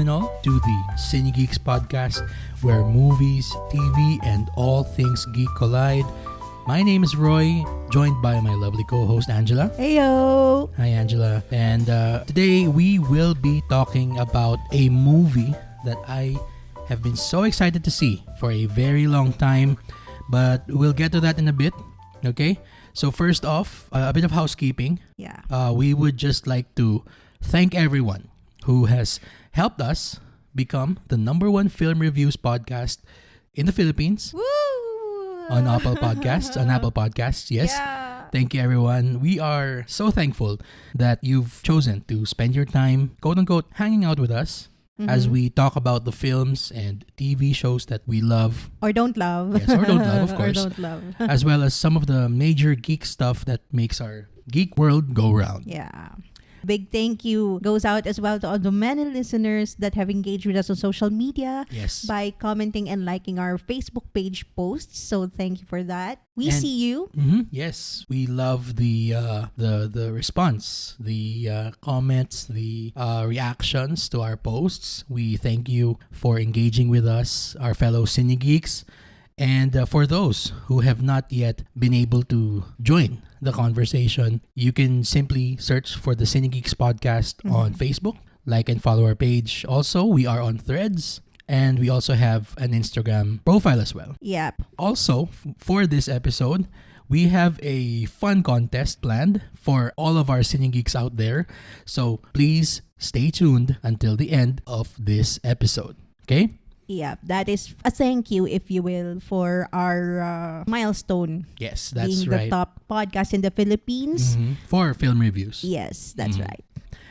one all to the Cinegeeks podcast, where movies, TV, and all things geek collide. My name is Roy, joined by my lovely co-host Angela. Heyo! Hi Angela. And today we will be talking about a movie that I have been so excited to see for a very long time, but we'll get to that in a bit. Okay? So first off, a bit of housekeeping. Yeah. We would just like to thank everyone who has helped us become the #1 film reviews podcast in the Philippines. Woo! On Apple Podcasts, yes. Yeah. Thank you, everyone. We are so thankful that you've chosen to spend your time, quote unquote, hanging out with us as we talk about the films and TV shows that we love. Or don't love. Yes, or don't love, of course. Or don't love. As well as some of the major geek stuff that makes our geek world go round. Yeah. Big thank you goes out as well to all the many listeners that have engaged with us on social media. Yes. By commenting and liking our Facebook page posts. So thank you for that. We And- see you. Yes, we love the response, the comments, the reactions to our posts. We thank you for engaging with us, our fellow Cinegeeks. And for those who have not yet been able to join the conversation, you can simply search for the Cinegeeks podcast on Facebook, like and follow our page. Also, we are on Threads, and we also have an Instagram profile as well. Yep. Also, for this episode, we have a fun contest planned for all of our Cinegeeks out there. So please stay tuned until the end of this episode. Okay? Yeah, that is a thank you, if you will, for our milestone Yes, that's being right. the top podcast in the Philippines. For film reviews. Yes, that's right.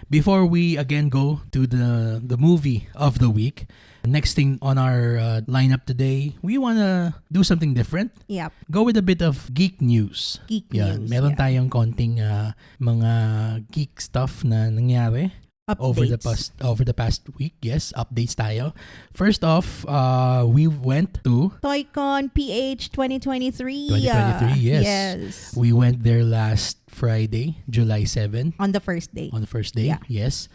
Before we again go to the movie of the week, next thing on our lineup today, we want to do something different. Yep. Go with a bit of geek news. Geek Yan, news. meron yeah. tayong konting mga geek stuff na nangyari over the past week. Yes, updates tayo. First off, we went to Toycon PH 2023. 2023. Yes. Yes. We went there last Friday, July 7. On the first day. On the first day, Yeah. yes.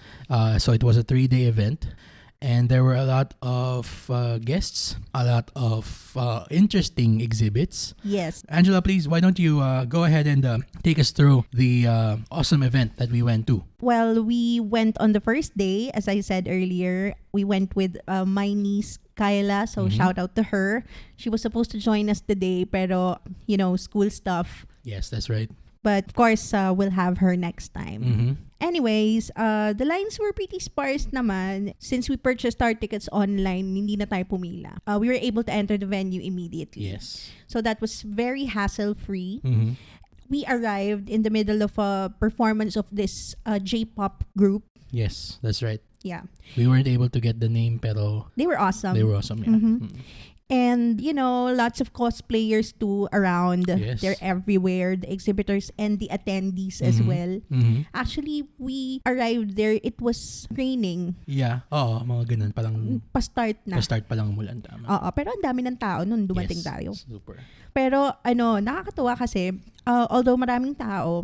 So it was a 3-day event. And there were a lot of guests, a lot of interesting exhibits. Yes. Angela, please, why don't you go ahead and take us through the awesome event that we went to? Well, we went on the first day, as I said earlier. We went with my niece, Kyla. So shout out to her. She was supposed to join us today, pero, school stuff. Yes, that's right. But of course, we'll have her next time. Anyways, the lines were pretty sparse naman. Since we purchased our tickets online, hindi na tayo pumila. We were able to enter the venue immediately. Yes. So that was very hassle-free. We arrived in the middle of a performance of this J-pop group. Yes, that's right. Yeah. We weren't able to get the name, pero They were awesome. they were awesome. Yeah. And, lots of cosplayers too around. Yes. They're everywhere. The exhibitors and the attendees as well. Actually, we arrived there. It was raining. Yeah. Oo, mga ganun. Parang Pa-start na. pa-start pa lang umulan. Tama. Oo, pero ang dami ng tao nung dumating Yes, tayo. Super. Pero, nakakatuwa kasi, although maraming tao,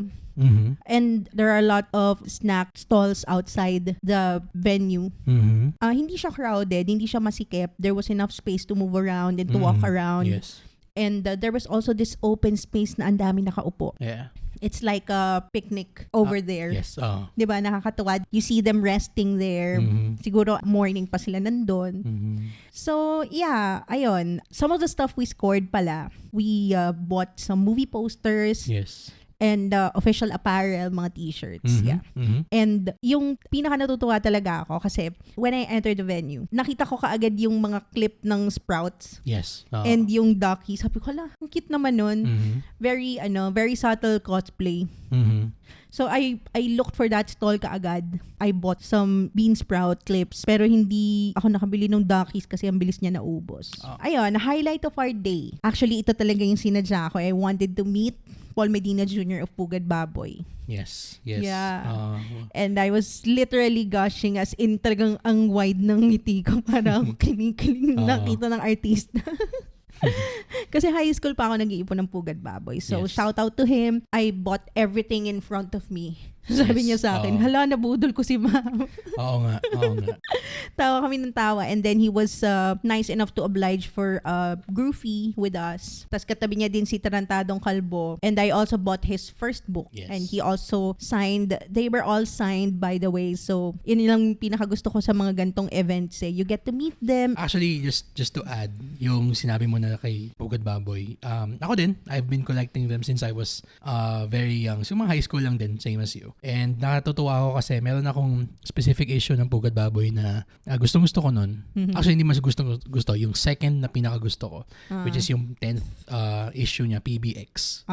and there are a lot of snack stalls outside the venue. Hindi siya crowded, hindi siya masikip. There was enough space to move around and to walk around. Yes. And there was also this open space na ang dami nakaupo. Yeah. It's like a picnic over there. Yes. 'Di ba? Nakakatuwa. You see them resting there. Siguro morning pa sila nandun. So, yeah, ayun. Some of the stuff we scored pala. We bought some movie posters. Yes. And official apparel, mga t-shirts. Yeah. And yung pinaka natutuwa talaga ako kasi when I entered the venue, nakita ko kaagad yung mga clip ng Sprouts. Yes. And yung Ducky. Sabi ko, hala, ang cute naman nun. Very, very subtle cosplay. So I looked for that stall kaagad. I bought some bean sprout clips pero hindi ako nakabili ng Duckies kasi ang bilis niya naubos. Ayun, highlight of our day. Actually, ito talaga yung sinadya ko. I wanted to meet Paul Medina Jr. of Pugad Baboy. Yes. Yes. Yeah. And I was literally gushing as in talagang ang wide ng ngiti ko. Parang kiling-kiling nakita ng artista. Kasi high school pa ako nag-iipon ng Pugad Baboy. So, yes. shout out to him. I bought everything in front of me. Sabi niya sa akin, hala, nabudol ko si ma'am. Oo nga. Tawa kami ng tawa. And then he was nice enough to oblige for groovy with us. Tapos katabi niya din si Tarantadong Kalbo. And I also bought his first book. Yes. And he also signed, they were all signed by the way. So, yun lang pinakagusto ko sa mga gantong events eh. You get to meet them. Actually, just to add, yung sinabi mo na kay Pugad Baboy, ako din, I've been collecting them since I was very young. So, mga high school lang din, same as you. And nakatutuwa ako kasi meron akong specific issue ng Pugad Baboy na gustong-gusto ko nun. Actually, hindi mas gusto. Yung second na pinakagusto ko, which is yung 10th issue niya, PBX.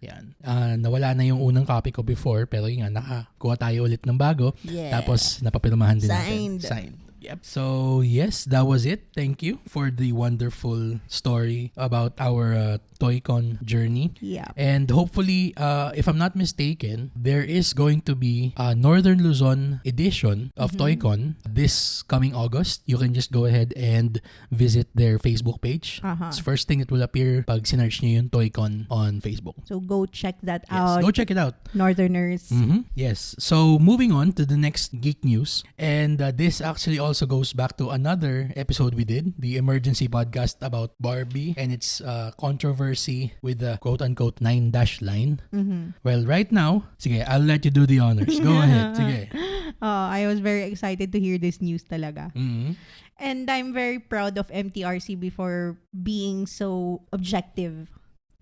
Yan. Nawala na yung unang copy ko before, pero yun nga, nakakuha tayo ulit ng bago. Yeah. Tapos, napapirmahan din Signed. natin. Signed. Yep. So, yes, that was it. Thank you for the wonderful story about our Toycon journey. Yeah. And hopefully, if I'm not mistaken, there is going to be a Northern Luzon edition of Toycon this coming August. You can just go ahead and visit their Facebook page. It's the first thing that will appear pag sinearch nyo yung Toycon on Facebook. So, go check that Yes, out. go check it out. Northerners. Yes. So, moving on to the next geek news. And this actually also goes back to another episode we did, the emergency podcast about Barbie and its controversy with the quote-unquote 9 dash line. Well, right now, sige, I'll let you do the honors. Go ahead. Sige. I was very excited to hear this news talaga. And I'm very proud of MTRCB for being so objective.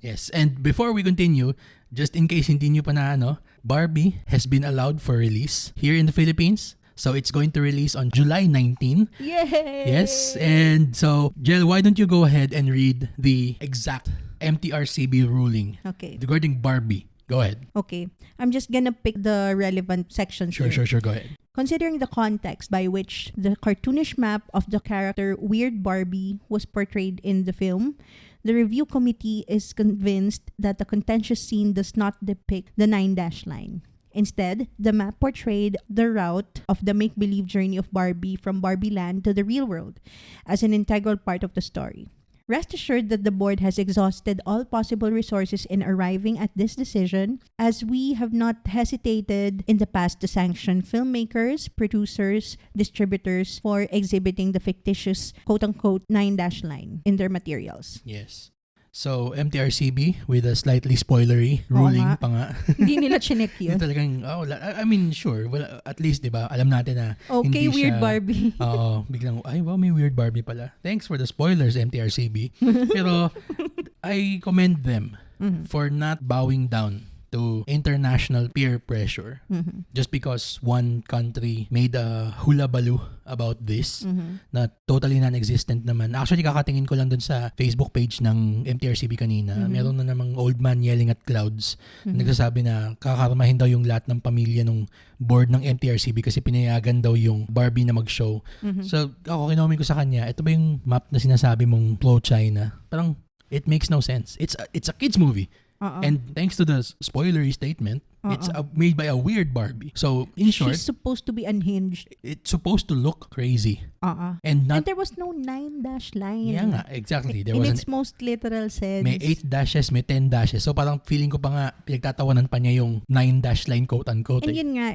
Yes. And before we continue, just in case hindi nyo pa na Barbie has been allowed for release here in the Philippines. So it's going to release on July 19. Yay! Yes. And so, Jel, why don't you go ahead and read the exact MTRCB ruling regarding Barbie. Go ahead. Okay. I'm just gonna pick the relevant sections here. Sure. Go ahead. Considering the context by which the cartoonish map of the character Weird Barbie was portrayed in the film, the review committee is convinced that the contentious scene does not depict the 9 dash line. Instead, the map portrayed the route of the make-believe journey of Barbie from Barbie Land to the real world as an integral part of the story. Rest assured that the board has exhausted all possible resources in arriving at this decision, as we have not hesitated in the past to sanction filmmakers, producers, distributors for exhibiting the fictitious quote-unquote 9 dash line in their materials. Yes. So, MTRCB with a slightly spoilery ruling pa nga. Hindi nila chinek yun. Talagang, I mean, sure. Well, at least, di ba, alam natin na okay, hindi Weird siya, Barbie. Biglang, ay, wow, may Weird Barbie pala. Thanks for the spoilers, MTRCB. Pero, I commend them for not bowing down to international peer pressure. Just because one country made a hula-baloo about this na totally non-existent naman. Actually, kakatingin ko lang dun sa Facebook page ng MTRCB kanina. Meron na namang old man yelling at clouds. Nagsasabi na kakarmahin daw yung lahat ng pamilya ng board ng MTRCB kasi pinayagan daw yung Barbie na mag-show. So, ako kinomen ko sa kanya, ito ba yung map na sinasabi mong Flow China? Parang, it makes no sense. It's a kids movie. And thanks to the spoilery statement, it's made by a weird Barbie. So, in short, she's supposed to be unhinged. It's supposed to look crazy. And there was no 9 dash line. Yeah nga, exactly. There in wasn't, its most literal sense. may 8 dashes, may 10 dashes. So, parang feeling ko pa nga, pinagtatawanan pa niya yung 9 dash line quote-unquote. And yun nga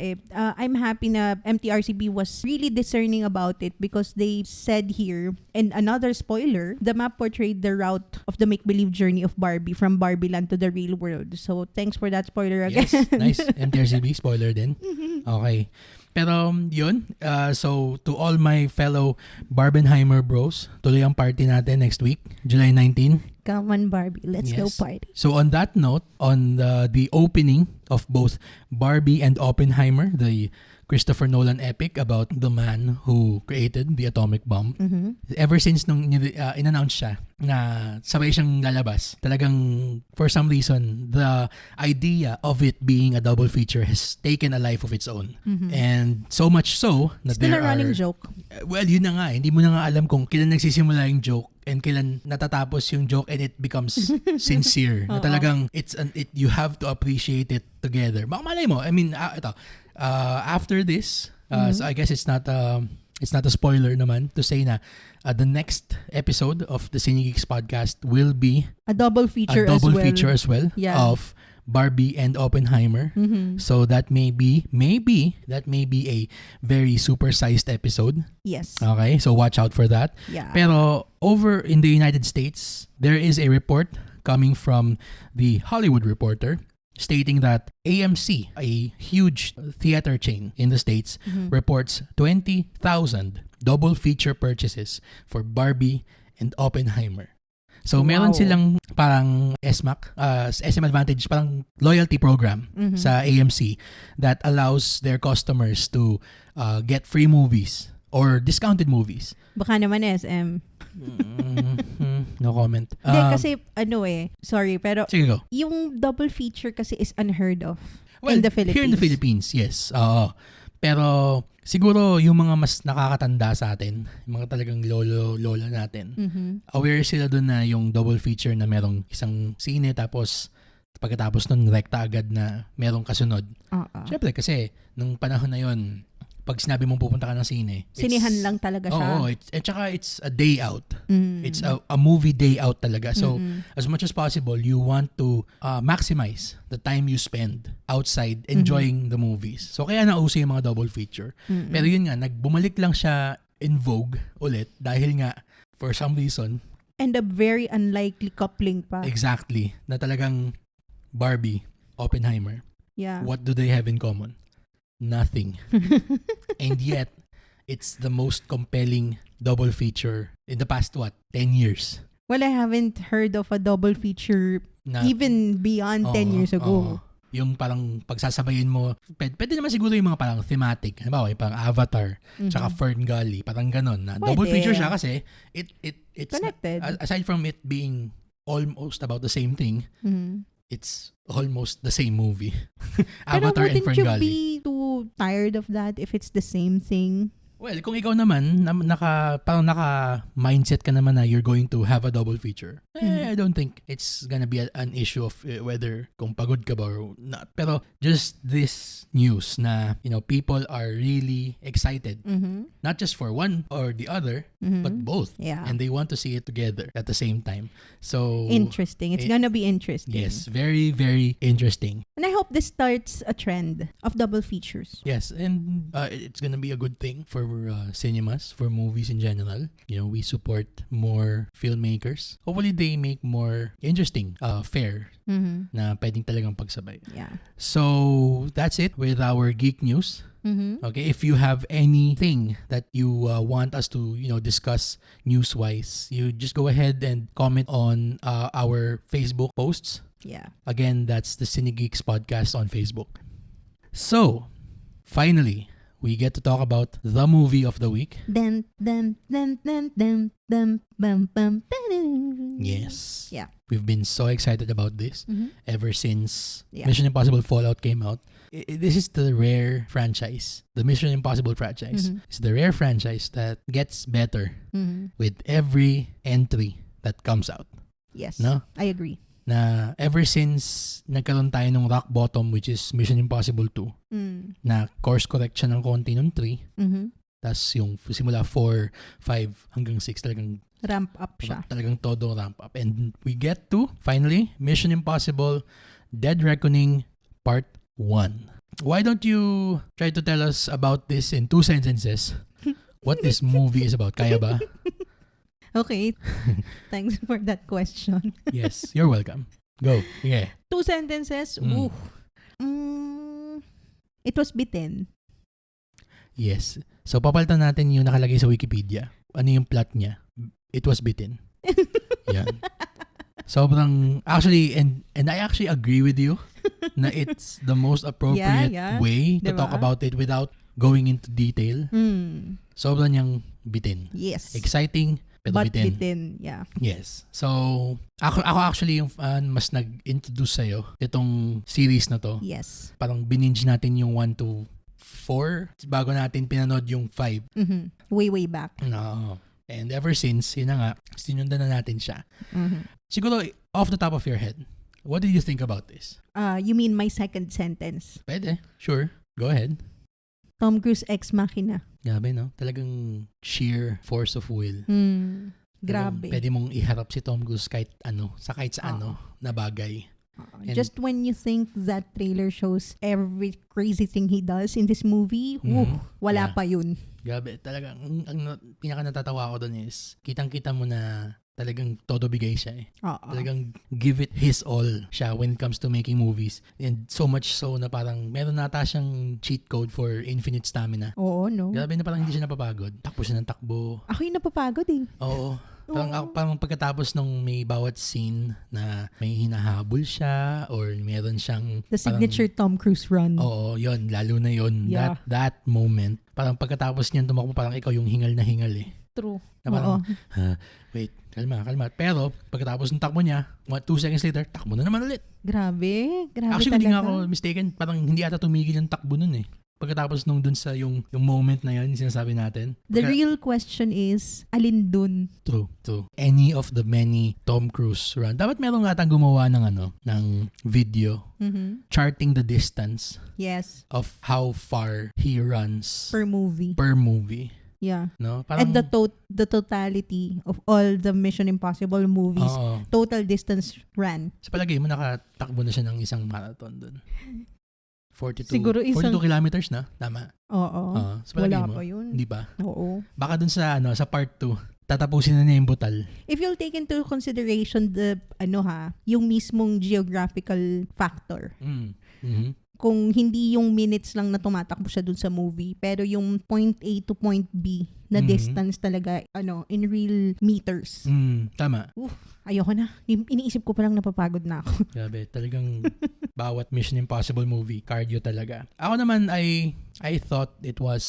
I'm happy na MTRCB was really discerning about it because they said here, and another spoiler, the map portrayed the route of the make-believe journey of Barbie from Barbie Land to the real world. So, thanks for that spoiler again. Yes, nice. MTRCB, spoiler din. Okay. Pero yun, so to all my fellow Barbenheimer bros, tuloy ang party natin next week, July 19. Come on, Barbie. Let's go party. So on that note, on the opening of both Barbie and Oppenheimer, the Christopher Nolan epic about the man who created the atomic bomb. Ever since nung in-announce siya na sabay siyang lalabas, talagang for some reason, the idea of it being a double feature has taken a life of its own. And so much so that still a running joke. Well, yun na nga. Hindi mo na nga alam kung kailan nagsisimula yung joke and kailan natatapos yung joke and it becomes sincere. Na talagang you have to appreciate it together. Baka malay mo, I mean, ito, after this, so I guess it's not a spoiler naman to say na the next episode of the Cinegeeks podcast will be a double feature as well yeah. of Barbie and Oppenheimer. So that may be a very supersized episode. Yes. Okay, so watch out for that. Yeah. Pero over in the United States, there is a report coming from the Hollywood Reporter stating that AMC, a huge theater chain in the States, reports 20,000 double feature purchases for Barbie and Oppenheimer. So meron silang parang SMAC, SM Advantage, parang loyalty program sa AMC that allows their customers to get free movies or discounted movies. Baka naman SM. No comment. Hindi, kasi sorry, pero sige, go. yung double feature kasi is unheard of Well, in the Philippines. Here in the Philippines, yes. Pero siguro yung mga mas nakakatanda sa atin, yung mga talagang lola natin, aware sila dun na yung double feature na merong isang sine tapos pagkatapos nun rekta agad na merong kasunod. Siyempre kasi nung panahon na yon, pag sinabi mong pupunta ka ng sine, sinihan lang talaga siya. Oo, at saka it's a day out. It's a movie day out talaga. So, as much as possible, you want to maximize the time you spend outside enjoying the movies. So, kaya nauso yung mga double feature. Pero yun nga, bumalik lang siya in vogue ulit dahil nga, for some reason, and a very unlikely coupling pa. Exactly. Na talagang Barbie, Oppenheimer. Yeah. What do they have in common? Nothing. And yet, it's the most compelling double feature in the past, 10 years? Well, I haven't heard of a double feature even beyond 10 years ago. Yung parang pagsasabayin mo, pwede naman siguro yung mga parang thematic. Halimbawa, yung parang Avatar, tsaka Fern Gully, parang ganon. Na double feature siya kasi it's connected. Aside from it being almost about the same thing, it's almost the same movie. Avatar and Fern Gully. Pero wouldn't you be too tired of that if it's the same thing? Well, kung ikaw naman, naka-mindset ka naman na you're going to have a double feature, I don't think it's gonna be an issue of whether kung pagod ka ba or not. Pero just this news na, people are really excited. Not just for one or the other, but both. Yeah. And they want to see it together at the same time. So interesting. It's gonna be interesting. Yes, very, very interesting. And I hope this starts a trend of double features. Yes, and it's gonna be a good thing for cinemas, for movies in general. We support more filmmakers. Hopefully, they make more interesting fare na pwedeng talagang pagsabay. Yeah. So, that's it with our geek news. Okay, if you have anything that you want us to, discuss news-wise, you just go ahead and comment on our Facebook posts. Yeah. Again, that's the Cinegeeks podcast on Facebook. So, finally, we get to talk about the movie of the week. Yes. Yeah. We've been so excited about this ever since Mission Impossible Fallout came out. This is the rare franchise. The Mission Impossible franchise. It's the rare franchise that gets better with every entry that comes out. Yes. No? I agree. Na ever since nagkaroon tayo ng rock bottom, which is Mission Impossible 2, na course correct siya ng konti nung 3, tas yung simula 4, 5 hanggang 6 talagang ramp up siya. Talagang todo ramp up. And we get to, finally, Mission Impossible Dead Reckoning Part 1. Why don't you try to tell us about this in 2 sentences? What this movie is about? Kaya ba? Okay. Thanks for that question. Yes, you're welcome. Go. Yeah. 2 sentences. Ooh. It was bitten. Yes. So, papalitan natin yung nakalagay sa Wikipedia. Ano yung plot niya? It was bitten. Yan. Sobrang, actually, and I actually agree with you na it's the most appropriate way to talk about it without going into detail. Sobrang niyang bitin. Yes. Exciting, pero but bitin. Yeah. Yes. So, ako actually yung mas nag-introduce sa'yo itong series na to. Yes. Parang bininge natin yung 1 to 4 bago natin pinanood yung 5. Way back. No. And ever since, yun na nga, sinundan na natin siya. Siguro, off the top of your head, what did you think about this? You mean my second sentence? Pwede. Sure. Go ahead. Tom Cruise ex machina. Grabe, no? Talagang sheer force of will. Grabe. Pwede mong iharap si Tom Cruise kahit ano, sa ano na bagay. And just when you think that trailer shows every crazy thing he does in this movie, wala pa yun. Grabe, talagang ang pinaka natatawa ko doon is kitang-kita mo na talagang todo bigay siya eh. Talagang give it his all siya when it comes to making movies. And so much so na parang meron nata siyang cheat code for infinite stamina. Oo, no? Grabe na parang hindi siya napapagod. Takbo siya ng takbo. Ako yung napapagod eh. Oo. Parang pagkatapos nung may bawat scene na may hinahabol siya or meron siyang the signature Tom Cruise run. Oo, yun. Lalo na yun. Yeah. That moment. Parang pagkatapos niyan tumakbo, parang ikaw yung hingal na hingal eh. True. Na parang, wait, kalma. Pero pagkatapos ng takbo niya, 2 seconds later, takbo na naman ulit. Grabe Actually, talaga. hindi nga ako mistaken. Parang hindi ata tumigil yung takbo nun eh. Pagkatapos nung dun sa yung moment na yun, yung sinasabi natin. The real question is, alin dun? True. Any of the many Tom Cruise run. Dapat meron nga tayong gumawa ng video charting the distance Yes. of how far he runs Per movie. Yeah. No? Parang, And the totality of all the Mission Impossible movies, total distance ran. sa palagay mo, nakatakbo na siya ng isang marathon dun. 42 kilometers na? Tama. Oo. Sa palagay Wala mo, pa yun. Hindi ba? Oo. Baka dun sa part 2, tatapusin na niya yung butal. If you'll take into consideration yung mismong geographical factor. Kung hindi yung minutes lang na tumatakbo siya dun sa movie, pero yung point A to point B na distance talaga, in real meters. Tama. Ayoko na. Iniisip ko palang napapagod na ako. Grabe, talagang bawat Mission Impossible movie, cardio talaga. Ako naman, I thought it was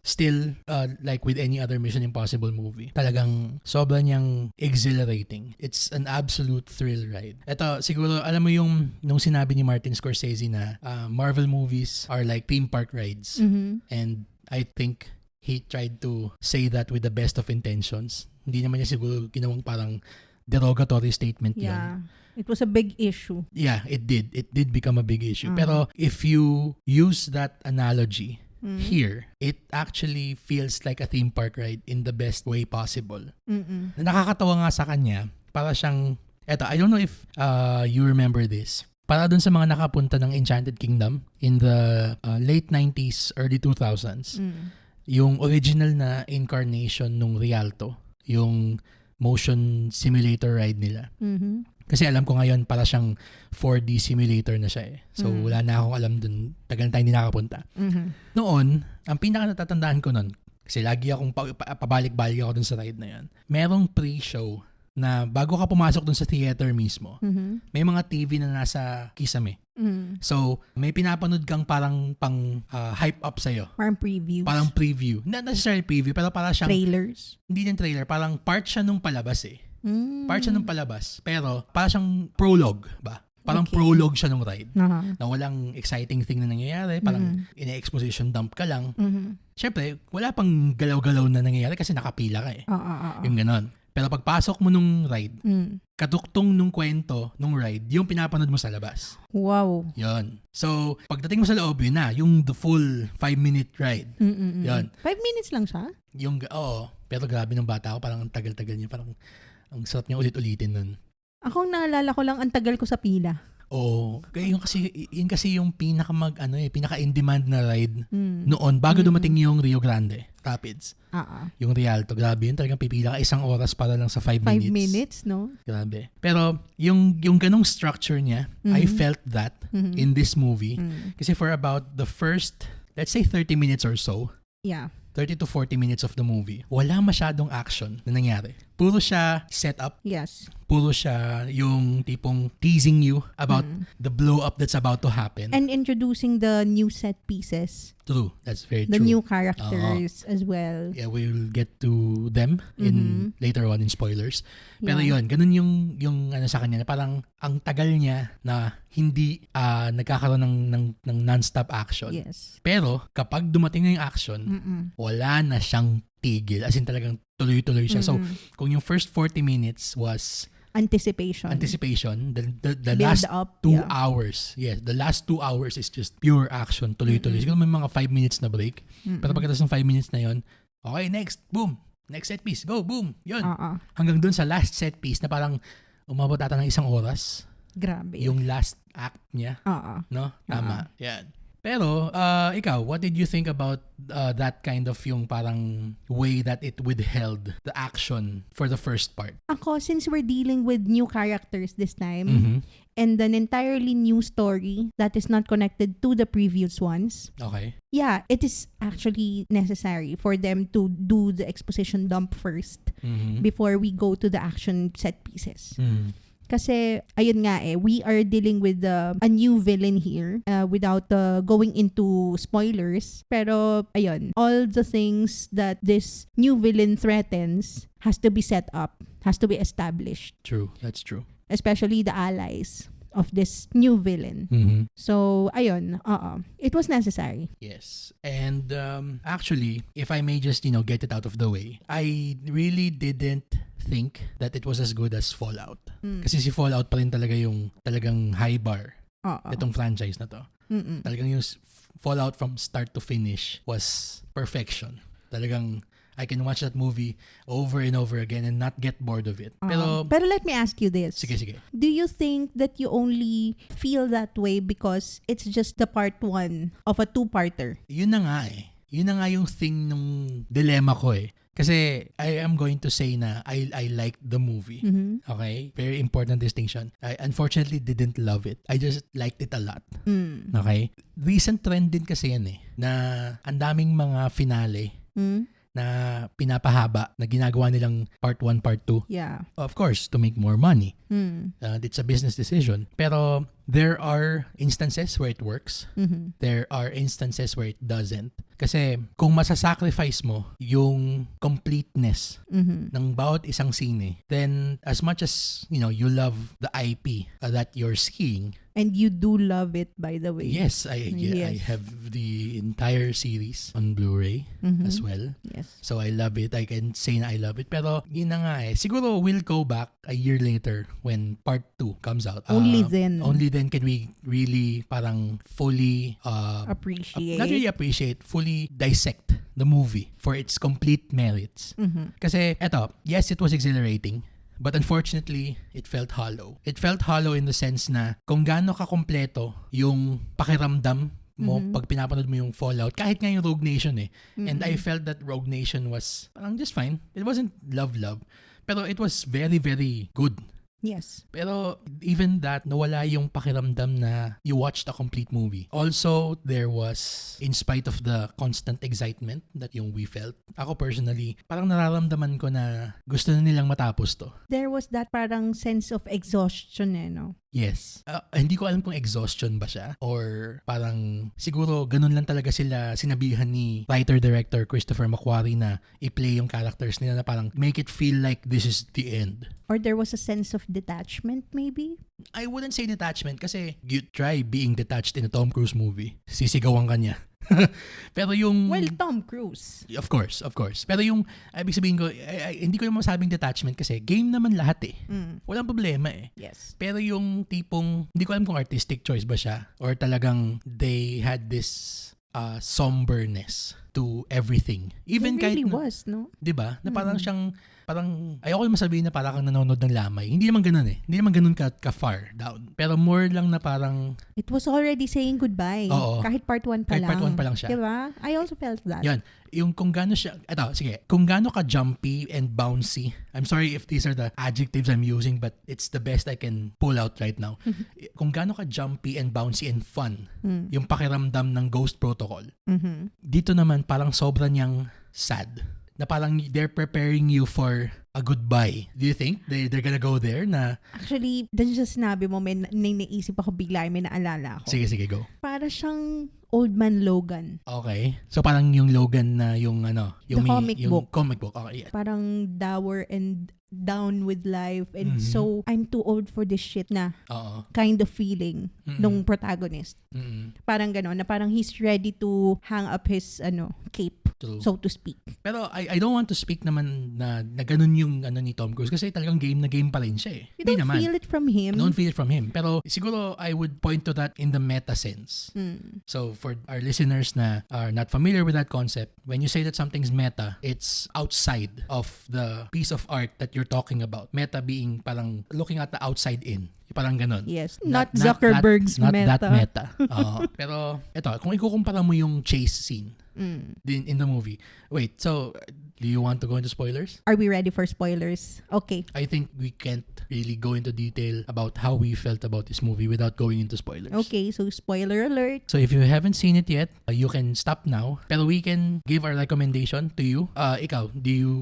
still like with any other Mission Impossible movie. Talagang sobrang niyang exhilarating. It's an absolute thrill ride. Ito, siguro, alam mo yung nung sinabi ni Martin Scorsese na Marvel movies are like theme park rides. And I think he tried to say that with the best of intentions. Hindi naman niya siguro ginawang parang derogatory statement yun. Yeah. It was a big issue. Yeah, it did. It did become a big issue. Pero if you use that analogy here, it actually feels like a theme park ride in the best way possible. Nakakatawa nga sa kanya, para siyang, I don't know if you remember this. Para dun sa mga nakapunta ng Enchanted Kingdom in the late 90s, early 2000s, yung original na incarnation nung Rialto, yung motion simulator ride nila. Kasi alam ko ngayon para siyang 4D simulator na siya eh. So wala na akong alam dun. Tagal na tayo hindi nakapunta. Noon, ang pinaka natatandaan ko nun, kasi lagi akong pabalik-balik ako dun sa ride na yan. Merong pre-show na bago ka pumasok dun sa theater mismo, may mga TV na nasa kisame. So, may pinapanood kang parang pang hype up sa'yo. Parang previews. Parang preview. Not necessarily preview, pero parang siyang... Trailers. Hindi din trailer. Parang part siya nung palabas eh. Part siya nung palabas. Pero parang siyang prologue ba? Parang prologue siya nung ride. Na walang exciting thing na nangyayari. Parang ina-exposition dump ka lang. Siyempre, wala pang galaw-galaw na nangyayari kasi nakapila ka eh. Yung ganon. Pero pagpasok mo nung ride, katuktong nung kwento nung ride, yung pinapanood mo sa labas. Wow. Yun. So, pagdating mo sa loob, yun na. Yung the full 5-minute ride. Yun. 5 minutes lang siya? Pero grabe ng bata ako. Parang ang tagal-tagal niya. Parang ang sarap niya ulit-ulitin nun. Ako naalala ko lang ang tagal ko sa pila. Kaya yun kasi yung pinaka in demand na ride noon bago dumating yung Rio Grande Rapids. Yung Rialto, grabe yun, talagang pipila ka 1 oras para lang sa 5 minutes. 5 minutes, no? Grabe. Pero yung ganong structure niya, I felt that in this movie. Kasi for about the first, let's say 30 minutes or so, 30 to 40 minutes of the movie, wala masyadong action na nangyari. Puro siya setup. Yes. Puro siya yung tipong teasing you about the blow up that's about to happen. And introducing the new set pieces. True. That's very the true. The new characters as well. Yeah, we'll get to them in later on in spoilers. Pero yun, ganun yung sa kanya, na parang ang tagal niya na hindi nagkakaroon ng non-stop action. Yes. Pero kapag dumating na yung action, wala na siyang tigil. As in talagang tuloy-tuloy siya. So, kung yung first 40 minutes was anticipation, the last up, 2 hours. Yes, the last 2 hours is just pure action. Tuloy-tuloy. Siguro may mga 5 minutes na break. Pero pagkatapos ng 5 minutes na yon, okay, next. Boom. Next set piece. Go. Boom. Yun. Hanggang dun sa last set piece na parang umabot ata ng 1 oras. Grabe. Yung last act niya. Oo. No? Tama. Yan. Pero, ikaw, what did you think about that kind of yung parang way that it withheld the action for the first part? Ako, since we're dealing with new characters this time, and an entirely new story that is not connected to the previous ones, Okay. yeah, it is actually necessary for them to do the exposition dump first before we go to the action set pieces. Kasi, ayun nga we are dealing with a new villain here without going into spoilers. Pero, ayun, all the things that this new villain threatens has to be set up, has to be established. True. That's true. Especially the allies of this new villain. So, ayun, it was necessary. Yes. And actually, if I may just, get it out of the way, I really didn't think that it was as good as Fallout. Kasi si Fallout pa rin talaga yung talagang high bar itong franchise na to. Talagang yung Fallout from start to finish was perfection. Talagang I can watch that movie over and over again and not get bored of it. Pero let me ask you this. Sige. Do you think that you only feel that way because it's just the part 1 of a 2-parter? Yun na nga Yun na nga yung thing nung dilemma ko Kasi I am going to say na I liked the movie. Okay? Very important distinction. I unfortunately didn't love it. I just liked it a lot. Okay? Recent trend din kasi yan na ang daming mga finale na pinapahaba na ginagawa nilang part 1, part 2. Yeah. Of course, to make more money. It's a business decision. Pero there are instances where it works. There are instances where it doesn't. Kasi kung masasacrifice mo yung completeness ng bawat isang scene, then as much as, you love the IP that you're seeing, and you do love it, by the way. Yes, I have the entire series on Blu-ray as well. Yes. So I love it. I can say na I love it. Pero yun na nga Siguro we'll go back a year later when part 2 comes out. Only then can we really parang fully appreciate. Not really appreciate, fully dissect the movie for its complete merits. Kasi eto, yes, it was exhilarating. But unfortunately, it felt hollow. It felt hollow in the sense na kung gaano kakompleto yung pakiramdam mo pag pinapanood mo yung Fallout, kahit nga yung Rogue Nation And I felt that Rogue Nation was parang just fine. It wasn't love, pero it was very, very good. Yes. Pero even that, nawala yung pakiramdam na you watched a complete movie. Also, there was, in spite of the constant excitement that yung we felt, ako personally, parang nararamdaman ko na gusto na nilang matapos to. There was that parang sense of exhaustion no? Yes. Hindi ko alam kung exhaustion ba siya or parang siguro ganun lang talaga sila sinabihan ni writer-director Christopher McQuarrie na i-play yung characters nila na parang make it feel like this is the end. Or there was a sense of detachment maybe? I wouldn't say detachment kasi you try being detached in a Tom Cruise movie. Sisigawan ka niya. Pero yung... Well, Tom Cruise. Of course. Pero yung, ibig sabihin ko, hindi ko naman masabing detachment kasi game naman lahat Walang problema Yes. Pero yung tipong, hindi ko alam kung artistic choice ba siya or talagang they had this somberness to everything. Even it really kahit was, no? Diba? Na parang siyang, ayoko yung masabihin na parang kang nanonood ng lamay. Hindi naman ganun Hindi naman ganun ka far down. Pero more lang na parang... It was already saying goodbye. Oo. Kahit part 1 pa lang. Kahit part 1 pa lang siya. Diba? I also felt that. Yan. Yung kung gaano siya... Kung gaano ka jumpy and bouncy. I'm sorry if these are the adjectives I'm using but it's the best I can pull out right now. Kung gaano ka jumpy and bouncy and fun. Yung pakiramdam ng Ghost Protocol. Dito naman parang sobra niyang sad. Na parang they're preparing you for a goodbye. Do you think they're gonna go there na... Actually, dahil sa sinabi mo, may naisip ako bigla, may naalala ako. Sige, go. Para siyang Old Man Logan. Okay. So parang yung Logan na yung The comic book. Comic book. Okay, yeah. Parang dour and down with life and so I'm too old for this shit na kind of feeling nung protagonist. Parang gano'n, na parang he's ready to hang up his cape. True. So to speak. Pero I don't want to speak naman na ganun yung ni Tom Cruise kasi talagang game na game pa rin siya You don't feel it from him. I don't feel it from him. Pero siguro I would point to that in the meta sense. So for our listeners na are not familiar with that concept, when you say that something's meta, it's outside of the piece of art that you're talking about. Meta being parang looking at the outside in. Parang ganon. Yes. Not Zuckerberg's not meta. that meta. Pero ito, kung ikukumpara mo yung chase scene in the movie. Wait, so do you want to go into spoilers? Are we ready for spoilers? Okay. I think we can't really go into detail about how we felt about this movie without going into spoilers. Okay, so spoiler alert. So if you haven't seen it yet, you can stop now. Pero we can give our recommendation to you. Ikaw,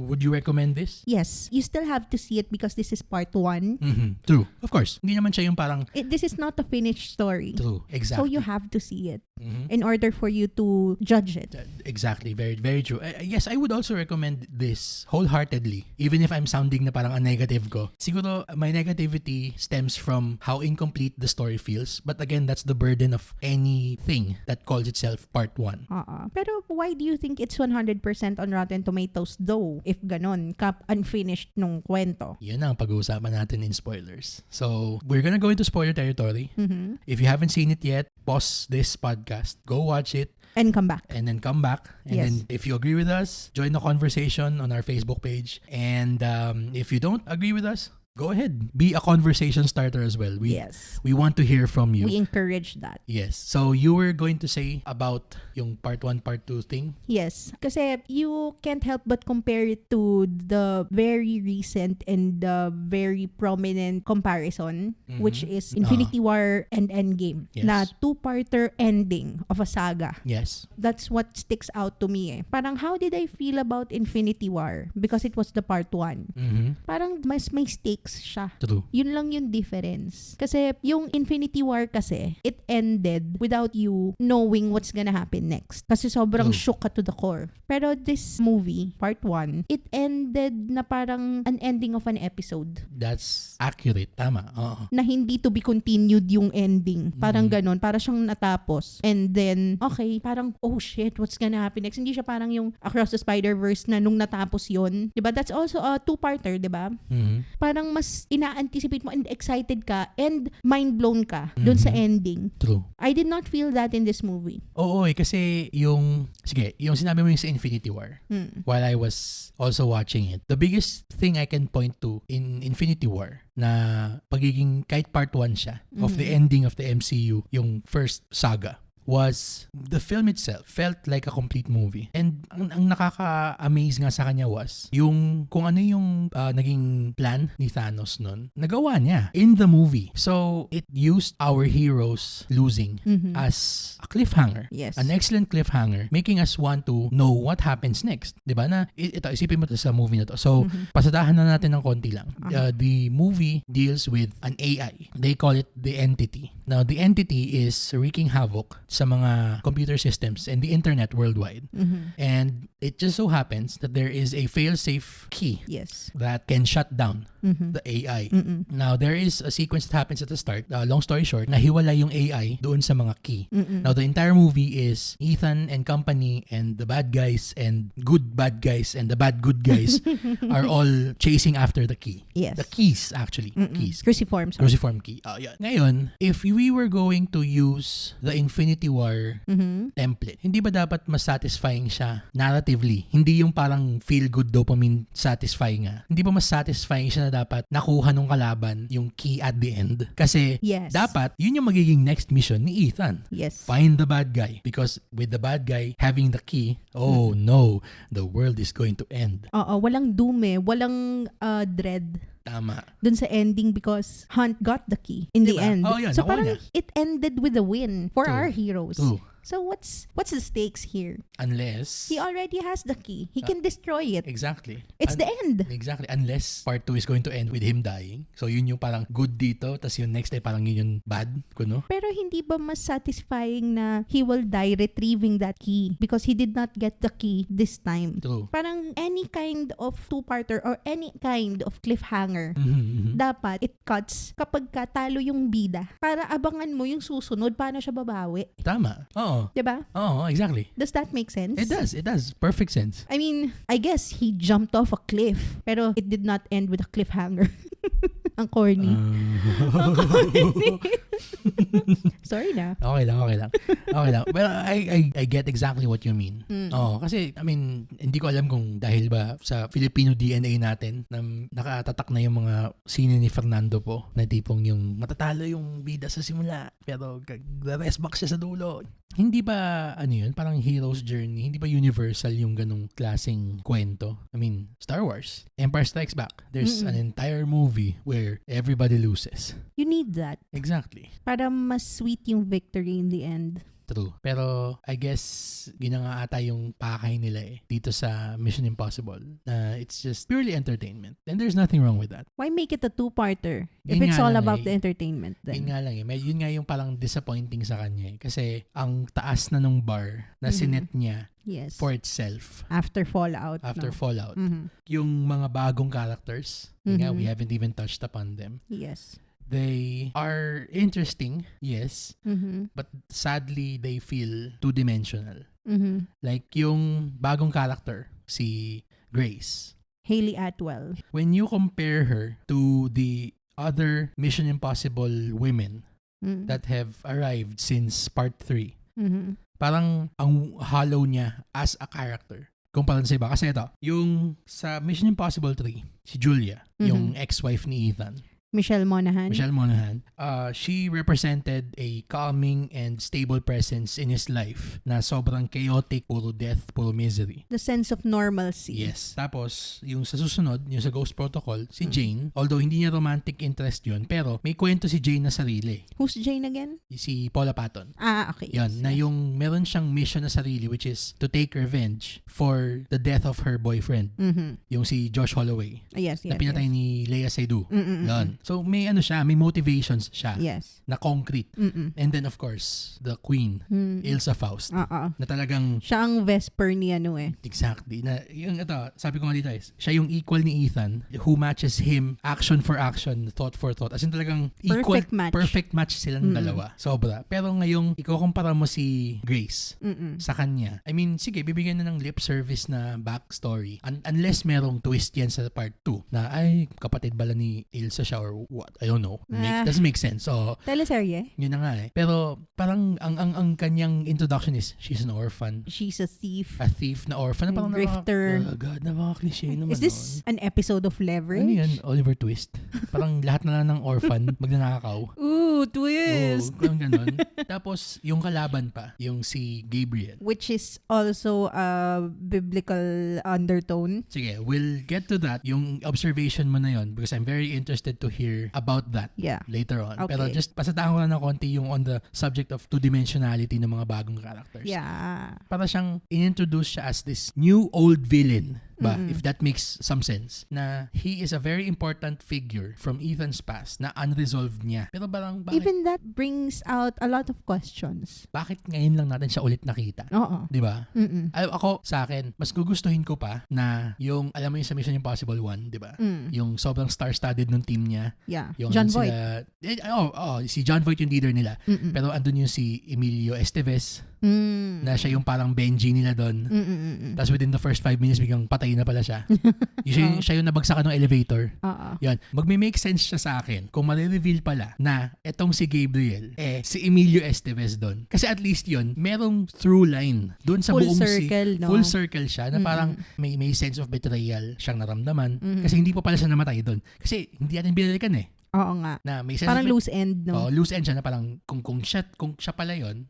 would you recommend this? Yes, you still have to see it because this is part 1. True. Of course. Hindi naman siya yung parang... This is not a finished story. True. Exactly. So you have to see it in order for you to judge it. Exactly. Very, very true. Yes, I would also recommend this wholeheartedly. Even if I'm sounding na parang a negative ko. Siguro, my negativity stems from how incomplete the story feels. But again, that's the burden of anything that calls itself part 1. Pero why do you think it's 100% on Rotten Tomatoes though? If ganon, unfinished nung kwento. Yun ang pag-uusapan natin in spoilers. So, we're gonna go into spoiler territory. If you haven't seen it yet, pause this podcast, go watch it, and come back. And then come back. And then if you agree with us, join the conversation on our Facebook page. And if you don't agree with us, go ahead. Be a conversation starter as well. We want to hear from you. We encourage that. Yes. So you were going to say about yung part 1, part 2 thing? Yes. Kasi you can't help but compare it to the very recent and the very prominent comparison, which is Infinity War and Endgame. Yes. Na 2-parter ending of a saga. Yes. That's what sticks out to me. Parang how did I feel about Infinity War? Because it was the part 1. Parang mas may stakes siya. True. Yun lang yung difference. Kasi yung Infinity War kasi, it ended without you knowing what's gonna happen next. Kasi sobrang shook ka to the core. Pero this movie, part 1, it ended na parang an ending of an episode. That's accurate. Tama. Na hindi to be continued yung ending. Parang ganon. Para siyang natapos. And then, okay, parang, oh shit, what's gonna happen next? Hindi siya parang yung Across the Spider-Verse na nung natapos yun. Diba? That's also a 2-parter, diba? Parang mas ina-anticipate mo and excited ka and mind-blown ka dun sa ending. True. I did not feel that in this movie. Oo, kasi yung sinabi mo yung sa Infinity War, while I was also watching it, the biggest thing I can point to in Infinity War na pagiging kahit part 1 siya of the ending of the MCU, yung first saga, was the film itself felt like a complete movie. And ang nakaka-amaze nga sa kanya was yung kung ano yung naging plan ni Thanos nun, nagawa niya in the movie. So, it used our heroes losing as a cliffhanger. Yes. An excellent cliffhanger, making us want to know what happens next. Diba na, ito, isipin mo to sa movie na to. So, pasadahan na natin ng konti lang. The movie deals with an AI. They call it the Entity. Now, the Entity is wreaking havoc sa mga computer systems and the internet worldwide. And it just so happens that there is a fail-safe key that can shut down the AI. Now, there is a sequence that happens at the start. Long story short, nahiwala yung AI doon sa mga key. Now, the entire movie is Ethan and company and the bad guys and good bad guys and the bad good guys are all chasing after the key. Yes. The keys, actually. Keys. Cruciform. Sorry. Cruciform key. Yan. Ngayon, if we were going to use the Infinity War template, hindi ba dapat mas satisfying siya narratively? Hindi yung parang feel-good dopamine satisfying nga. Hindi ba mas satisfying siya na dapat nakuha nung kalaban yung key at the end? Kasi dapat yun yung magiging next mission ni Ethan. Yes. Find the bad guy. Because with the bad guy having the key, no, the world is going to end. Walang doom walang dread. Tama. Dun sa ending because Hunt got the key in the end. Yun, so parang it ended with a win for our heroes. True. So what's the stakes here? Unless he already has the key. He can destroy it. Exactly. It's the end. Exactly. Unless part 2 is going to end with him dying. So yun yung parang good dito, tas yung next ay parang yun yung bad, kuno. Pero hindi ba mas satisfying na he will die retrieving that key because he did not get the key this time? True. Parang any kind of 2-parter or any kind of cliffhanger, dapat it cuts kapag talo yung bida para abangan mo yung susunod paano siya babawi. Tama. Oo. Diba? Oo, exactly. Does that make sense? It does. Perfect sense. I mean, I guess he jumped off a cliff, pero it did not end with a cliffhanger. Ang corny. Ang corny. Sorry na. Okay lang. Pero I get exactly what you mean. Kasi, I mean, hindi ko alam kung dahil ba sa Filipino DNA natin na nakatatak na yung mga sine ni Fernando po na tipong yung matatalo yung bida sa simula pero the rest back siya sa dulo. Hindi ba, parang hero's journey? Hindi ba universal yung ganong klaseng kwento? I mean, Star Wars, Empire Strikes Back. There's an entire movie where everybody loses. You need that. Exactly. Para mas sweet yung victory in the end. True. Pero I guess yun na nga ata yung pakay nila dito sa Mission Impossible na it's just purely entertainment. And there's nothing wrong with that. Why make it a two-parter if Yun it's all lang about the entertainment then? Yun nga lang Yun nga yung parang disappointing sa kanya Kasi ang taas na nung bar na sinet niya for itself. After Fallout. Fallout. Yung mga bagong characters, yun nga, we haven't even touched upon them. Yes. They are interesting, yes, but sadly, they feel two-dimensional. Like yung bagong character, si Grace. Hayley Atwell. When you compare her to the other Mission Impossible women that have arrived since part 3, parang ang hollow niya as a character. Kumpara sa iba. Kasi ito, yung sa Mission Impossible 3, si Julia, yung ex-wife ni Ethan, Michelle Monaghan. She represented a calming and stable presence in his life na sobrang chaotic, puro death, puro misery. The sense of normalcy. Yes. Tapos, yung sa susunod, yung sa Ghost Protocol, si Jane, although hindi niya romantic interest yun, pero may kwento si Jane na sarili. Who's Jane again? Si Paula Patton. Okay. Yun, na yung meron siyang mission na sarili which is to take revenge for the death of her boyfriend. Yung si Josh Holloway. Yes. Na pinatay ni Lea Seydoux. Yun. So, may may motivations siya. Yes. Na concrete. And then, of course, the queen, Ilsa Faust. Na talagang... Siya ang Vesper ni Exactly. Na, yung sabi ko nga dito siya yung equal ni Ethan who matches him action for action, thought for thought. As in talagang equal. Perfect match silang dalawa. Sobra. Pero ngayong ikukumpara mo si Grace sa kanya. I mean, sige, bibigyan na ng lip service na backstory. Unless merong twist yan sa part 2 na ay, kapatid bala ni Ilsa siya or what? I don't know. Doesn't make sense. So, teleserye? Yun na nga Pero parang ang kanyang introduction is she's an orphan. She's a thief. A thief na orphan. Parang grifter. God, cliche naman. Is this an episode of Leverage? Ano yan? Oliver Twist. Parang lahat na lang ng orphan magnanakaw. Ooh, twist! Parang ganun. Tapos, yung kalaban pa, yung si Gabriel. Which is also a biblical undertone. Sige, we'll get to that. Yung observation mo na yun because I'm very interested to hear about that later on. Okay. Pero just pasadahan ko na ng konti yung on the subject of two-dimensionality ng mga bagong characters. Yeah. Para siyang in-introduce siya as this new old villain. If that makes some sense, na he is a very important figure from Ethan's past na unresolved niya. Pero parang bakit? Even that brings out a lot of questions. Bakit ngayon lang natin siya ulit nakita? Oo. Di ba? Ako, sa akin, mas gugustuhin ko pa na yung, alam mo yung sa Mission Impossible 1, di ba? Yung sobrang star-studded nung team niya. Yeah. Yung John Voight. Si John Voight yung leader nila. Pero andun yung si Emilio Estevez, na siya yung parang Benji nila doon. Tapos within the first 5 minutes, biglang patay na pala siya. Siya yung nabagsakan ng elevator. Yan. Magme-make sense siya sa akin kung ma-reveal pala na etong si Gabriel, si Emilio Estevez doon. Kasi at least yun, merong through line doon sa full buong circle, no? Full circle siya na parang may sense of betrayal siyang naramdaman. Kasi hindi pa pala siya namatay doon. Kasi hindi natin binalikan Oo nga. Na may sense parang loose end, no? Loose end siya na parang kung siya pala yun,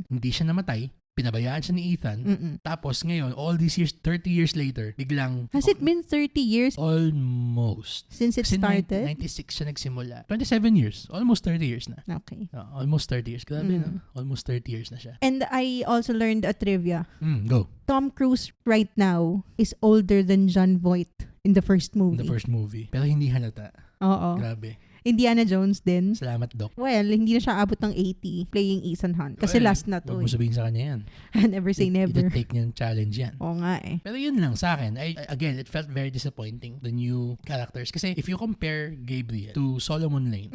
hindi siya namatay, pinabayaan siya ni Ethan. Tapos ngayon, all these years, 30 years later, biglang... Has it been 30 years? Almost. Since it started? 96 siya nagsimula. 27 years. Almost 30 years na. Okay. Almost 30 years. Grabe no? Almost 30 years na siya. And I also learned a trivia. Go. Tom Cruise right now is older than John Voight in the first movie. In the first movie. Pero hindi halata. Oo. Grabe. Indiana Jones din. Salamat, Doc. Well, hindi na siya abot ng 80 playing Ethan Hunt. Kasi last na to. Huwag mo sabihin sa kanya yan. Never say never. Ita-take niya yung challenge yan. Oo nga eh. Pero yun lang sa akin. Again, it felt very disappointing, the new characters. Kasi if you compare Gabriel to Solomon Lane,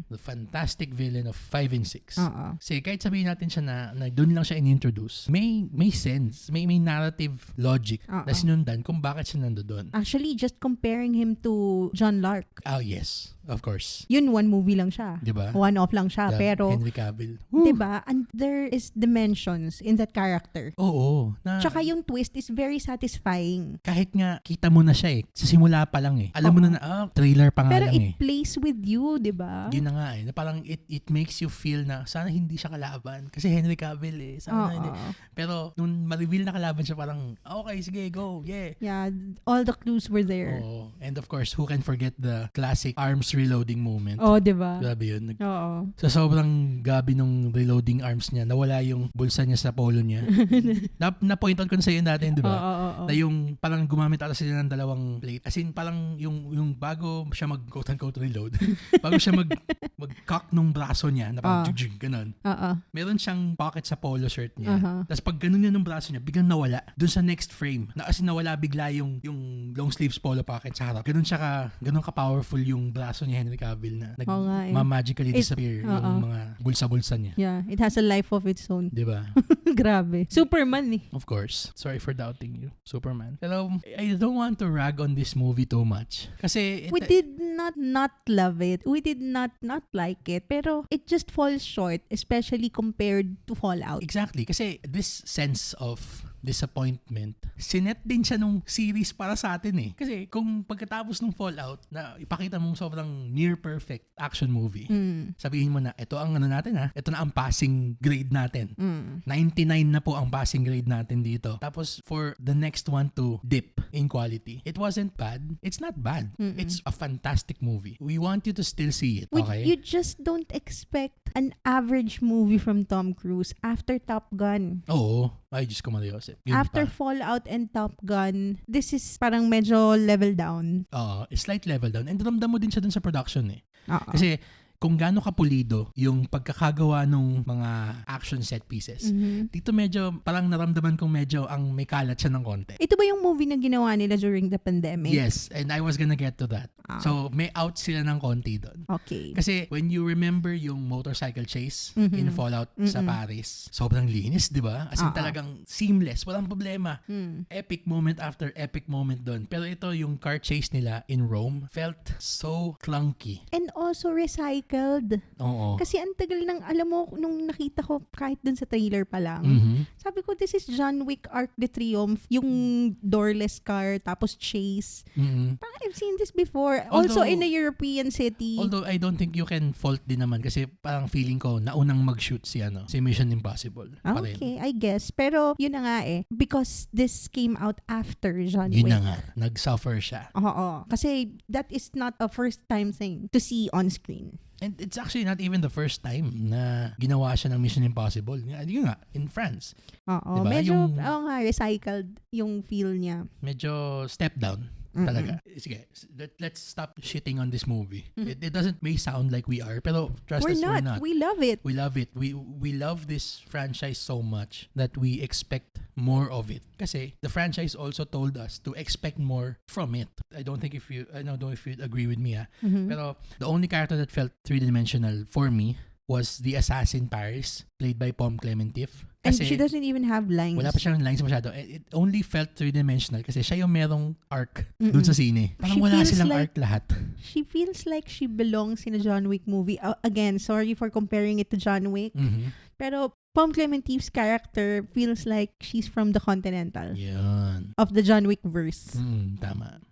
the fantastic villain of 5 and 6. Kasi kahit sabihin natin siya na doon lang siya in-introduce, may sense, may narrative logic na sinundan kung bakit siya nandoon. Actually, just comparing him to John Lark. Oh, yes. Of course. Yun, one movie lang siya. Diba? One-off lang siya. Pero, Henry Cavill. Diba? And there is dimensions in that character. Oo. Tsaka yung twist is very satisfying. Kahit nga, kita mo na siya Sa simula pa lang Alam mo na trailer pa nga pero lang it plays with you, diba? Yun na nga Na parang it makes you feel na sana hindi siya kalaban. Kasi Henry Cavill Sana hindi. Pero nung ma-reveal na kalaban siya, parang, okay, sige, go. Yeah. Yeah. All the clues were there. Oo. And of course, who can forget the classic arms reloading moment? Oh, diba? Grabe yun. Oo. Sa sobrang gabi nung reloading arms niya, nawala yung bulsa niya sa polo niya. Na-point out ko na sa'yo natin, di ba? Oo. Na yung parang gumamit ata sila ng dalawang plate. As in, parang yung bago siya mag-quote-unquote reload, bago siya mag-cock nung braso niya, na parang ganun. Meron siyang pocket sa polo shirt niya. Tapos pag ganun niya nung braso niya, biglang nawala. Doon sa next frame, as in nawala bigla yung long sleeves polo pocket sa harap. Ganun ka-powerful yung braso ni Henry Cavill na magically disappear yung mga bulsa-bulsa niya. Yeah, it has a life of its own. Diba? Grabe. Superman Of course. Sorry for doubting you, Superman. Pero I don't want to rag on this movie too much. Kasi we did not love it. We did not like it. Pero it just falls short, especially compared to Fallout. Exactly. Kasi this sense of disappointment, sinet din siya nung series para sa atin Kasi kung pagkatapos ng Fallout na ipakita mong sobrang near perfect action movie, sabihin mo na, ito ang natin ito na ang passing grade natin. 99 na po ang passing grade natin dito. Tapos for the next one to dip in quality, it wasn't bad. It's not bad. It's a fantastic movie. We want you to still see it. Okay? You just don't expect an average movie from Tom Cruise after Top Gun. Oo. Ay, Diyos ko Mariose. After Fallout and Top Gun, this is parang medyo level down. Slight level down. And ramdam mo din siya dun sa production Kasi kung gaano kapulido yung pagkakagawa ng mga action set pieces. Dito medyo, parang naramdaman kong medyo ang may kalat siya ng konti. Ito ba yung movie na ginawa nila during the pandemic? Yes, and I was gonna get to that. So, may out sila ng konti doon. Okay. Kasi when you remember yung motorcycle chase in Fallout sa Paris, sobrang linis, di ba? As in talagang seamless, walang problema. Epic moment after epic moment doon. Pero ito, yung car chase nila in Rome felt so clunky. And also recycled. Oo. Kasi ang tagal ng, alam mo, nung nakita ko kahit dun sa trailer pa lang, sabi ko, this is John Wick Arc de Triomphe, yung doorless car, tapos chase. Parang I've seen this before. Also in a European city. Although I don't think you can fault din naman kasi parang feeling ko naunang mag-shoot si Mission Impossible. Okay, I guess. Pero yun na nga because this came out after John Wick. Yun na nga, nag-suffer siya. Oo. Kasi that is not a first time thing to see on screen. And it's actually not even the first time na ginawa siya ng Mission Impossible. Yun nga, in France. Oo. Diba? Medyo, recycled yung feel niya. Medyo step down. Talaga. Sige, let's stop shitting on this movie. It may sound like we are, pero trust us, we're not. We love it. We love it. We love this franchise so much that we expect more of it. Kasi the franchise also told us to expect more from it. I don't know if you'd agree with me, pero the only character that felt three-dimensional for me was the assassin Paris, played by Pom Clementif. Kasi, and she doesn't even have lines. Wala pa siyang lines masyado. It only felt three-dimensional kasi siya yung merong arc dun sa sine. Parang wala silang arc lahat. She feels like she belongs in a John Wick movie. Again, sorry for comparing it to John Wick. Pero Pom Clementif's character feels like she's from the Continental. Yan. Of the John Wick verse. Tama.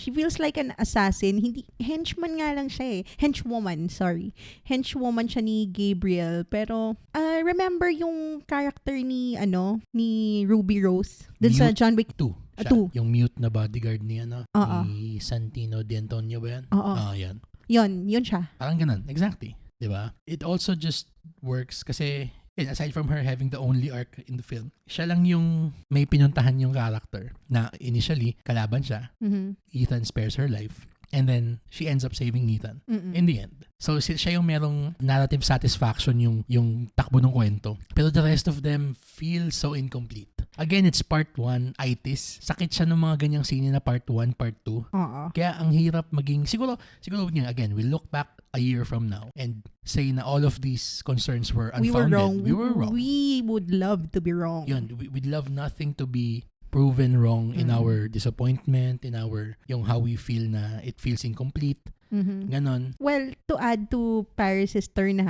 She feels like an assassin. Hindi, henchman nga lang siya Henchwoman, sorry. Henchwoman siya ni Gabriel. Pero, remember yung character ni Ruby Rose? Dun sa John Wick 2. Yung mute na bodyguard ni ni Santino Di Antonio ba yan? Yan. Yun siya. Parang ganun. Exactly. Diba? It also just works kasi aside from her having the only arc in the film, siya lang yung may pinuntahan yung character na initially kalaban siya. Ethan spares her life. And then, she ends up saving Ethan in the end. So, siya yung merong narrative satisfaction yung takbo ng kwento. Pero the rest of them feel so incomplete. Again, it's part 1, itis. Sakit siya ng mga ganyang scene na part 1, part 2. Kaya ang hirap maging, siguro again, we look back a year from now and say na all of these concerns were unfounded. We were wrong. We would love to be wrong. Yun, we'd love nothing to be proven wrong in our disappointment, in our, yung how we feel na it feels incomplete. Ganon. Well, to add to Paris' turn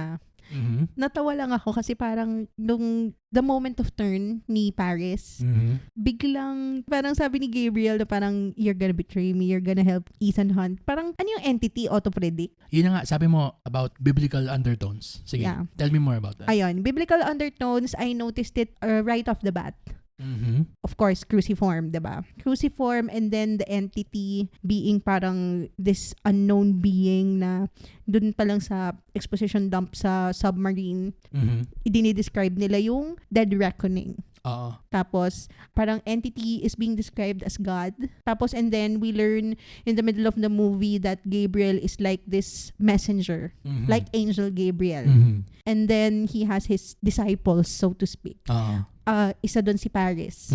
natawa lang ako kasi parang nung the moment of turn ni Paris, biglang parang sabi ni Gabriel na parang you're gonna betray me, you're gonna help Ethan Hunt. Parang ano yung entity auto-predict? Yun na nga, sabi mo about biblical undertones. Sige, tell me more about that. Ayun, biblical undertones, I noticed it right off the bat. Of course, cruciform, diba? Cruciform, and then the entity being parang this unknown being na dun pa lang sa exposition dump sa submarine, idinidescribe nila yung dead reckoning. Tapos, parang entity is being described as God. Tapos, and then we learn in the middle of the movie that Gabriel is like this messenger, like Angel Gabriel. And then, he has his disciples, so to speak. Isa doon si Paris.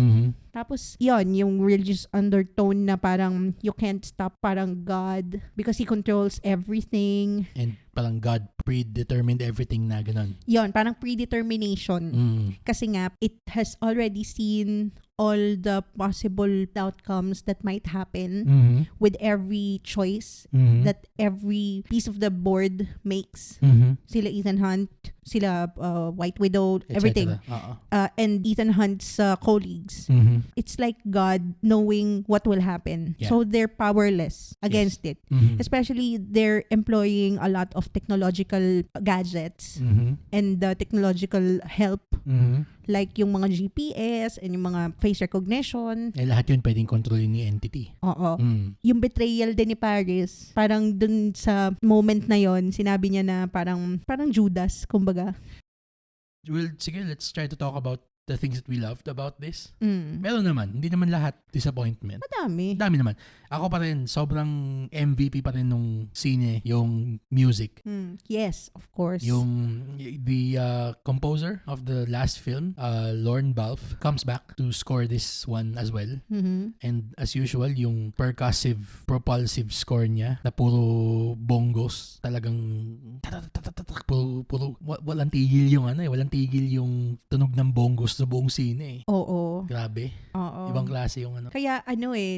Tapos, yon yung religious undertone na parang you can't stop parang God because He controls everything. And parang God predetermined everything na ganun. Yon, parang predetermination. Kasi nga, it has already seen all the possible outcomes that might happen with every choice that every piece of the board makes. Sila Ethan Hunt, sila White Widow, everything. And Ethan Hunt's colleagues. It's like God knowing what will happen. Yeah. So they're powerless against it. Especially they're employing a lot of technological gadgets and technological help. Like yung mga GPS and yung mga face recognition. Lahat yun pwedeng kontrolin ni entity. Oo. Yung betrayal din ni Paris, parang dun sa moment na yon sinabi niya na parang Judas, kumbaga. Well, sige, let's try to talk about the things that we loved about this. Meron naman. Hindi naman lahat disappointment. Madami. Dami naman. Ako pa rin, sobrang MVP pa rin nung sine, yung music. Yes, of course. The composer of the last film, Lorne Balfe, comes back to score this one as well. And as usual, yung percussive, propulsive score niya na puro bongos, talagang puro walang tigil yung walang tigil yung tunog ng bongos sa buong sine. Oo. Grabe. Oo. Ibang klase yung Kaya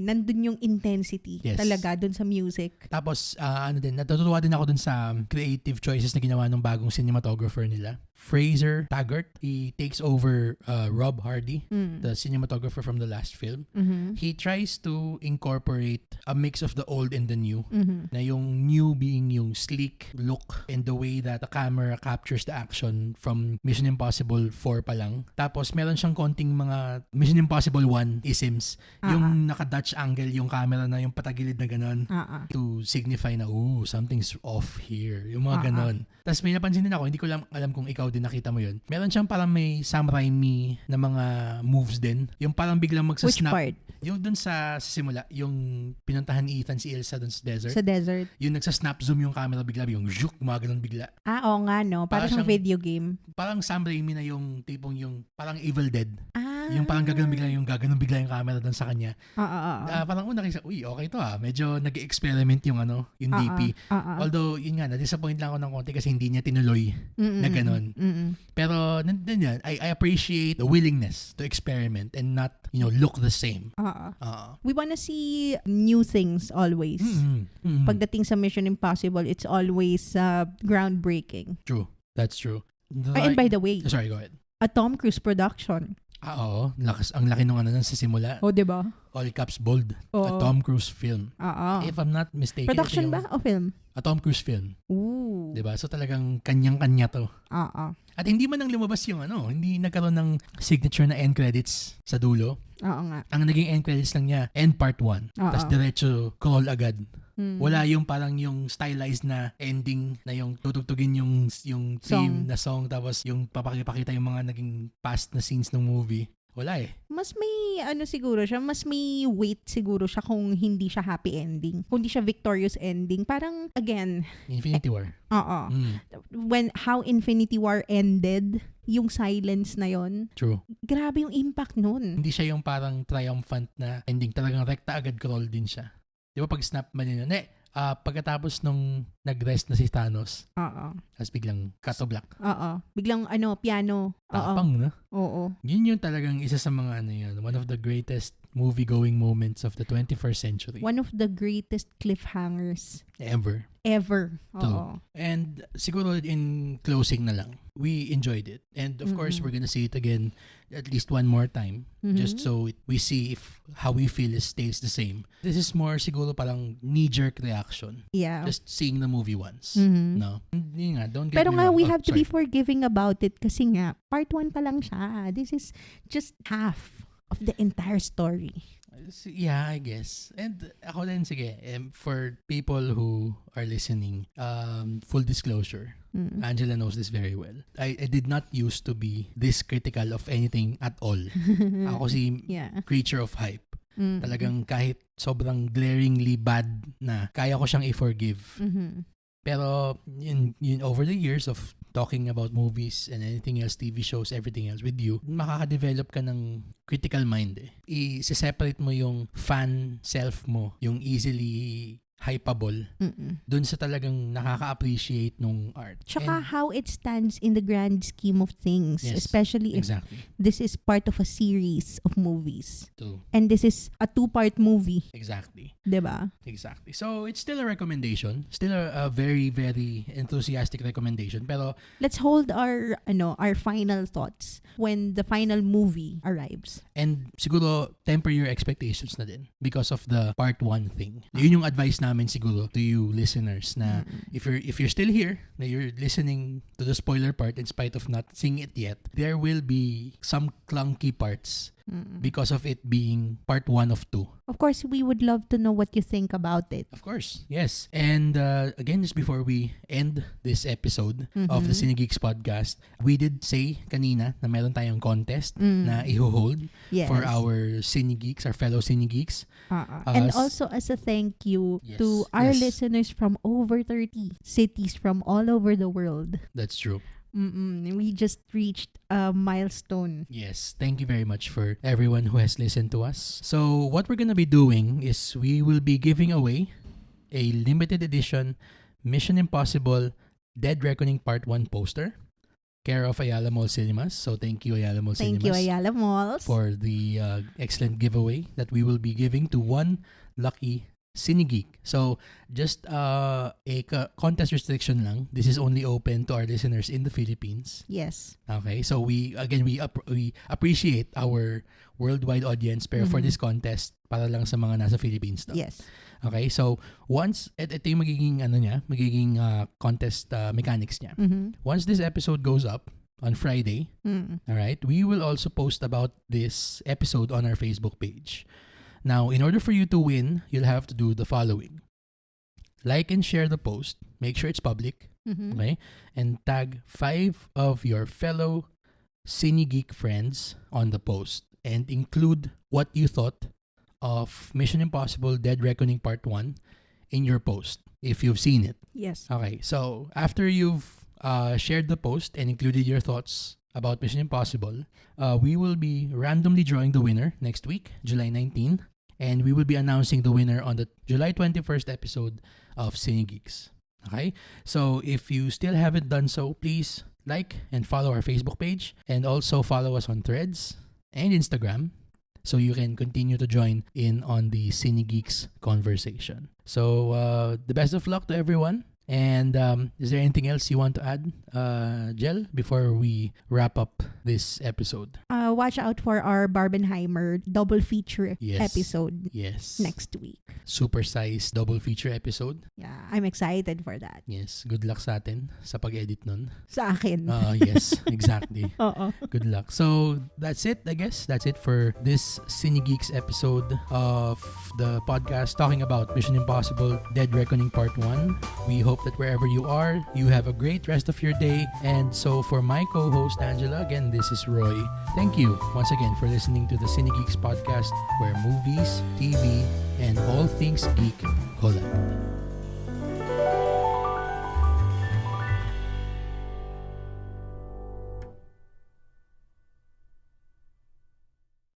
nandun yung intensity talaga dun sa music. Tapos, natutuwa din ako dun sa creative choices na ginawa ng bagong cinematographer nila. Fraser Taggart, he takes over Rob Hardy, the cinematographer from the last film. He tries to incorporate a mix of the old and the new. Na yung new being yung sleek look and the way that the camera captures the action from Mission Impossible 4 pa lang. Tapos meron siyang konting mga Mission Impossible 1 isms. Yung naka-Dutch angle yung camera na yung patagilid na ganon to signify na, something's off here. Yung mga ganon. Tapos may napansin din ako, hindi ko alam kung ikaw din nakita mo yun. Meron siyang parang may Sam Raimi na mga moves din. Yung parang biglang magsasnap. Which part? Yung dun sa simula, yung pinuntahan ni Ethan si Elsa dun sa desert. Sa desert. Yung nagsasnap zoom yung camera bigla, yung zhuk, mga ganun bigla. Oo nga, no? Parang siyang video game. Parang Sam Raimi na yung tipong yung parang Evil Dead. Yung parang gaganon bigla yung camera dun sa kanya. Parang nakisa, okay to Medyo nag-experiment yung yung DP. Although, yun nga, na-disappoint lang ako ng konti kasi hindi niya tinuloy na ganon. Pero, nandun yan, I appreciate the willingness to experiment and not, look the same. We wanna see new things always. Pagdating sa Mission Impossible, it's always groundbreaking. True. That's true. And by the way, sorry, go ahead. A Tom Cruise production. Oo. Ang laki nung sa simula. Diba? All caps bold. A Tom Cruise film. If I'm not mistaken. Production ba o film? A Tom Cruise film. Ooh. Diba? So talagang kanyang-kanya to. At hindi man nang lumabas yung hindi nagkaroon ng signature na end credits sa dulo. Oo nga. Ang naging end credits lang niya, end part 1. Tapos diretso crawl agad. Wala yung parang yung stylized na ending na yung tutugtugin yung theme na song tapos yung papakita yung mga naging past na scenes ng movie. Wala eh. Mas may siguro siya, mas may weight siguro siya kung hindi siya happy ending. Kung hindi siya victorious ending. Parang, again, Infinity War. oo. How Infinity War ended, yung silence na yon. True. Grabe yung impact nun. Hindi siya yung parang triumphant na ending. Talagang rekta agad crawl din siya. Di ba pag snap man yun, pagkatapos nung nag-rest na si Thanos, tapos biglang cut to black. Biglang piano. Tapang, no? Oo. Yun yung talagang isa sa mga one of the greatest movie-going moments of the 21st century. One of the greatest cliffhangers. Ever. Oo. And siguro in closing na lang, we enjoyed it. And of course, we're gonna see it again at least one more time. Just so we see if how we feel stays the same. This is more siguro parang knee-jerk reaction. Yeah. Just seeing the movie once. No? Hindi nga, don't get Pero me nga, wrong. we have to be forgiving about it kasi nga, part 1 pa lang siya. This is just half of the entire story. Yeah, I guess. And ako din, sige, for people who are listening, full disclosure, Angela knows this very well. I did not used to be this critical of anything at all. Ako si creature of hype. Talagang kahit sobrang glaringly bad na, kaya ko siyang i-forgive. Pero yun over the years of talking about movies and anything else, TV shows, everything else with you, makaka-develop ka ng critical mind eh. I-separate mo yung fan self mo, yung easily hypeable, dun sa talagang nakaka-appreciate nung art. Tsaka how it stands in the grand scheme of things, Yes, especially if this is part of a series of movies. True. And this is a 2-part movie. Exactly. Diba? Exactly. So, it's still a recommendation. Still a very, very enthusiastic recommendation. Pero, let's hold our final thoughts when the final movie arrives. And siguro, temper your expectations na din because of the part 1 thing. Yun yung advice namin siguro to you listeners na if you're still here, na you're listening to the spoiler part in spite of not seeing it yet, there will be some clunky parts because of it being part 1 of 2. Of course, we would love to know what you think about it. Of course, yes. And again, just before we end this episode of the Cinegeeks podcast, we did say kanina na meron tayong contest na i-hold for our Cinegeeks, our fellow Cinegeeks. And also as a thank you to our listeners from over 30 cities from all over the world. That's true. We just reached a milestone. Yes, thank you very much for everyone who has listened to us. So what we're gonna be doing is we will be giving away a limited edition Mission Impossible Dead Reckoning Part 1 poster, care of Ayala Mall Cinemas. So thank you, Ayala Mall Cinemas. Thank you, Ayala Malls, for the excellent giveaway that we will be giving to one lucky Cinegeek. So, just a contest restriction lang. This is only open to our listeners in the Philippines. Yes. Okay. So, we appreciate our worldwide audience, pero for this contest, para lang sa mga nasa Philippines. No? Yes. Okay. So, once, ito yung magiging contest mechanics niya. Once this episode goes up on Friday, all right, we will also post about this episode on our Facebook page. Now, in order for you to win, you'll have to do the following. Like and share the post. Make sure it's public. Okay? And tag 5 of your fellow Cinegeek friends on the post. And include what you thought of Mission Impossible Dead Reckoning Part 1 in your post, if you've seen it. Yes. Okay. So, after you've shared the post and included your thoughts about Mission Impossible, we will be randomly drawing the winner next week, July 19. And we will be announcing the winner on the July 21st episode of Cinegeeks. Okay? So, if you still haven't done so, please like and follow our Facebook page. And also follow us on Threads and Instagram so you can continue to join in on the Cinegeeks conversation. So, the best of luck to everyone. And is there anything else you want to add, Jel, before we wrap up this episode? Watch out for our Barbenheimer double feature episode next week. Super-sized double feature episode. Yeah, I'm excited for that. Yes, good luck sa atin sa pag-edit nun. Sa akin. Yes, exactly. Oo. Good luck. So, that's it, I guess. That's it for this Cinegeeks episode of the podcast talking about Mission Impossible Dead Reckoning Part 1. We hope that wherever you are, you have a great rest of your day. And so for my co-host Angela, again, this is Roy. Thank Thank you once again for listening to the Cinegeeks podcast, where movies, TV, and all things geek collide.